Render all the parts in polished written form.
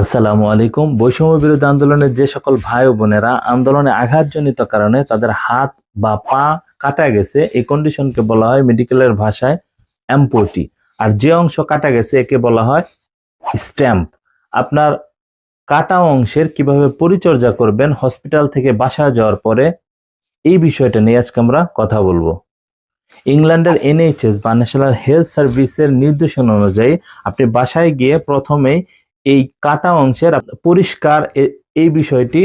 আসসালামু আলাইকুম। বৈষম্য বিরোধী আন্দোলনের যে সকল ভাই ও বোনেরা আন্দোলনে আঘাতজনিত কারণে তাদের হাত বা পা কাটা গেছে, এই কন্ডিশনকে বলা হয় মেডিকেলের ভাষায় অ্যাম্পুটি। আর যে অংশ কাটা গেছে একে বলা হয় স্ট্যাম্প। আপনার কাটা অংশের কিভাবে পরিচর্যা করবেন হসপিটাল থেকে বাসায় যাওয়ার পরে, এই বিষয়টা নিয়ে আজকে আমরা কথা বলবো। ইংল্যান্ডের NHS বা ন্যাশনাল হেলথ সার্ভিসের নির্দেশনা অনুযায়ী আপনি বাসায় গিয়ে প্রথমেই এই কাটা অংশের পরিষ্কার এই বিষয়টি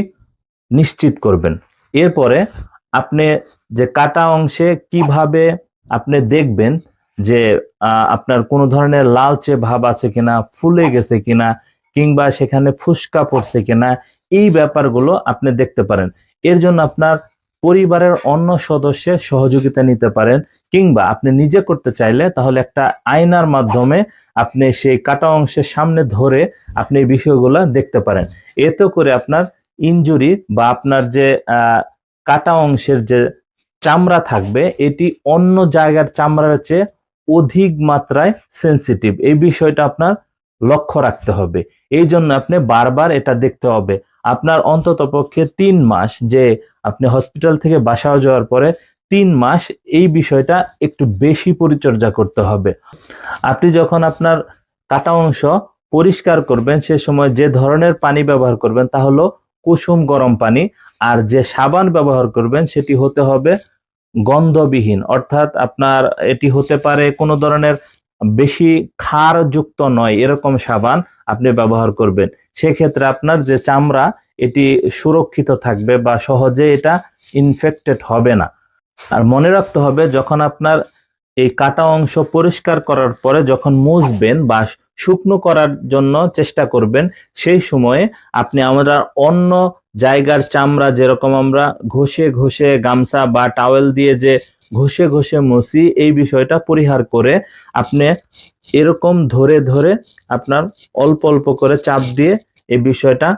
নিশ্চিত করবেন। এরপরে আপনি যে কাটা অংশে কিভাবে আপনি দেখবেন যে আপনার কোনো ধরনের লালচে ভাব আছে কিনা, ফুলে গেছে কিনা, কিংবা সেখানে ফুসকা পড়ছে কিনা, এই ব্যাপারগুলো আপনি দেখতে পারেন। এর জন্য আপনার পরিবারের অন্য সদস্যের সহযোগিতা নিতে পারেন, কিংবা আপনি নিজে করতে চাইলে তাহলে একটা আয়নার মাধ্যমে আপনি সেই কাটা অংশের সামনে ধরে আপনি এই বিষয়গুলো দেখতে পারেন। এতে করে আপনার ইনজুরি বা আপনার যে কাটা অংশের যে চামড়া থাকবে এটি অন্য জায়গার চামড়ার চেয়ে অধিক মাত্রায় সেনসিটিভ, এই বিষয়টা আপনার লক্ষ্য রাখতে হবে। এই জন্য আপনি বারবার এটা দেখতে হবে। আপনার অন্তত পক্ষে 3 মাস, যে আপনি হসপিটাল থেকে বাসায় যাওয়ার পরে 3 মাস এই বিষয়টা একটু বেশি পরিচর্যা করতে হবে। আপনি যখন আপনার কাটা অংশ পরিষ্কার করবেন সে সময় যে ধরনের পানি ব্যবহার করবেন তা হলো কুসুম গরম পানি। আর যে সাবান ব্যবহার করবেন সেটি হতে হবে গন্ধবিহীন, অর্থাৎ আপনার এটি হতে পারে কোনো ধরনের বেশি ক্ষারযুক্ত নয় এরকম সাবান আপনি ব্যবহার করবেন। সেক্ষেত্রে আপনার যে চামড়া এটি সুরক্ষিত থাকবে বা সহজে এটা ইনফেক্টেড হবে না। আর মনে রাখতে হবে, যখন আপনার এই কাটা অংশ পরিষ্কার করার পরে যখন মুছবেন বা শুকনো করার জন্য চেষ্টা করবেন, সেই সময়ে আপনি আমরা অন্য জায়গার চামড়া যেরকম আমরা ঘষে ঘষে গামছা বা টাওয়েল দিয়ে যে ঘষে ঘষে মুছি, এই বিষয়টা পরিহার করে আপনি এরকম ধরে ধরে আপনার অল্প অল্প করে চাপ দিয়ে এই বিষয়টা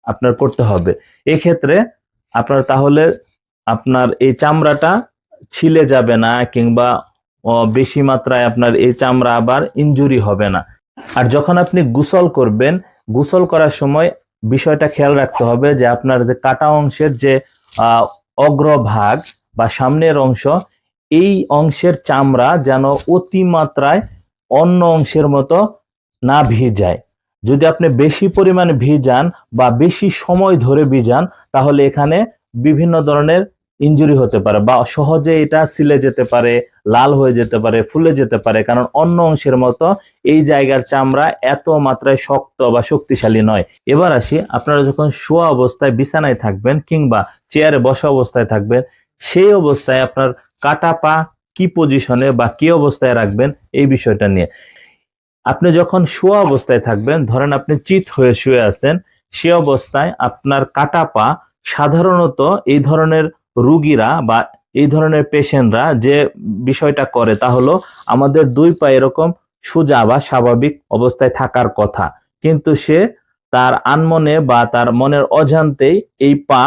আপনার করতে হবে। এক্ষেত্রে আপনার তাহলে আপনার এই চামড়াটা ছিলে যাবে না, কিংবা বেশি মাত্রায় আপনার এই চামড়া আবার ইনজুরি হবে না। আর যখন আপনি গোসল করবেন, গোসল করার সময় বিষয়টা খেয়াল রাখতে হবে যে আপনার যে কাটা অংশের যে অগ্রভাগ বা সামনের অংশ, এই অংশের চামড়া যেন অতিমাত্রায় অন্য অংশের মতো না ভিজায়। যদি আপনি বেশি পরিমাণে ভিজান বা বেশি সময় ধরে ভিজান, তাহলে এখানে বিভিন্ন ধরনের ইনজুরি হতে পারে বা সহজে এটা ছিলে যেতে পারে, লাল হয়ে যেতে পারে, ফুলে যেতে পারে, কারণ অন্য অংশের মতো এই জায়গার চামড়া এত মাত্রায় শক্ত বা শক্তিশালী নয়। এবার আসি, আপনারা যখন শোয়া অবস্থায় বিছানায় থাকবেন কিংবা চেয়ারে বসা অবস্থায় থাকবেন, সেই অবস্থায় আপনার কাটা পা কি পজিশনে বা কি অবস্থায় রাখবেন এই বিষয়টা নিয়ে। আপনি যখন শোয়া অবস্থায় থাকবেন, ধরেন আপনি চিত হয়ে শুয়ে আছেন, সে অবস্থায় আপনার কাটা পা সাধারণত এই ধরনের রুগীরা বা এই ধরনের পেশেন্টরা যে বিষয়টা করে তা হলো আমাদের দুই পা এরকম সোজা বা স্বাভাবিক অবস্থায় থাকার কথা, কিন্তু সে তার আনমনে বা তার মনের অজান্তেই এই পা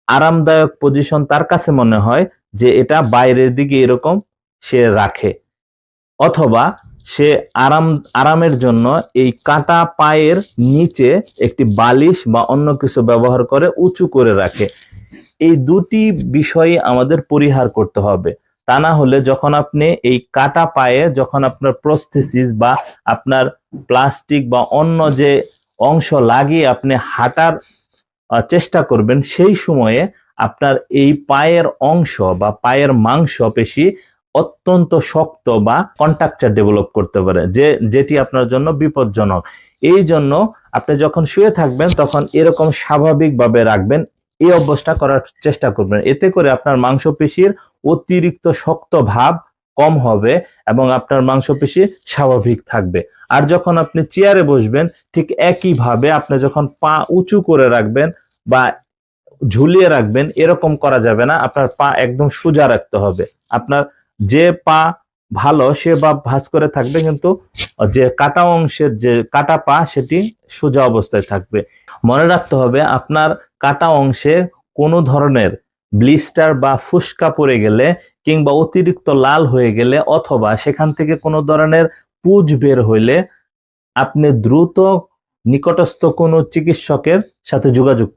আরামদায়ক পজিশন তার কাছে মনে হয় যে এটা বাইরের দিকে এরকম সে রাখে, অথবা সে আরামের জন্য এই কাটা পায়ের নিচে একটি বালিশ বা অন্য কিছু ব্যবহার করে উঁচু করে রাখে। এই দুটি বিষয় আমাদের পরিহার করতে হবে। তা না হলে যখন আপনি এই কাটা পায়ে যখন আপনার প্রস্থেসিস বা আপনার প্লাস্টিক বা অন্য যে অংশ লাগিয়ে আপনি হাঁটার চেষ্টা করবেন, সেই সময়ে আপনার এই পায়ের অংশ বা পায়ের মাংস পেশি অত্যন্ত শক্ত বা কন্ট্রাকচার ডেভেলপ করতে পারে, যেটি আপনার জন্য বিপজ্জনক। এই জন্য আপনি যখন শুয়ে থাকবেন তখন এরকম স্বাভাবিকভাবে রাখবেন, এই অভ্যাসটা করার চেষ্টা করবেন। এতে করে আপনার মাংসপেশির অতিরিক্ত শক্ত ভাব কম হবে এবং আপনার মাংসপেশি স্বাভাবিক থাকবে। আর যখন আপনি চেয়ারে বসবেন, ঠিক একইভাবে আপনি যখন পা উঁচু করে রাখবেন বা ঝুলিয়ে রাখবেন, এরকম করা যাবে না। আপনার পা একদম সোজা রাখতে হবে। আপনার যে পা ভালো সে বা ভাঁজ করে থাকবে, কিন্তু যে কাটা অংশের যে কাটা পা সেটি সোজা অবস্থায় থাকবে। মনে রাখতে হবে, আপনার কাটা অংশে কোনো ধরনের ব্লিস্টার বা ফুসকা পড়ে গেলে কিংবা অতিরিক্ত লাল হয়ে গেলে অথবা সেখান থেকে কোনো ধরনের পুঁজ বের হইলে আপনি দ্রুত নিকটস্থ কোনো চিকিৎসকের সাথে যোগাযোগ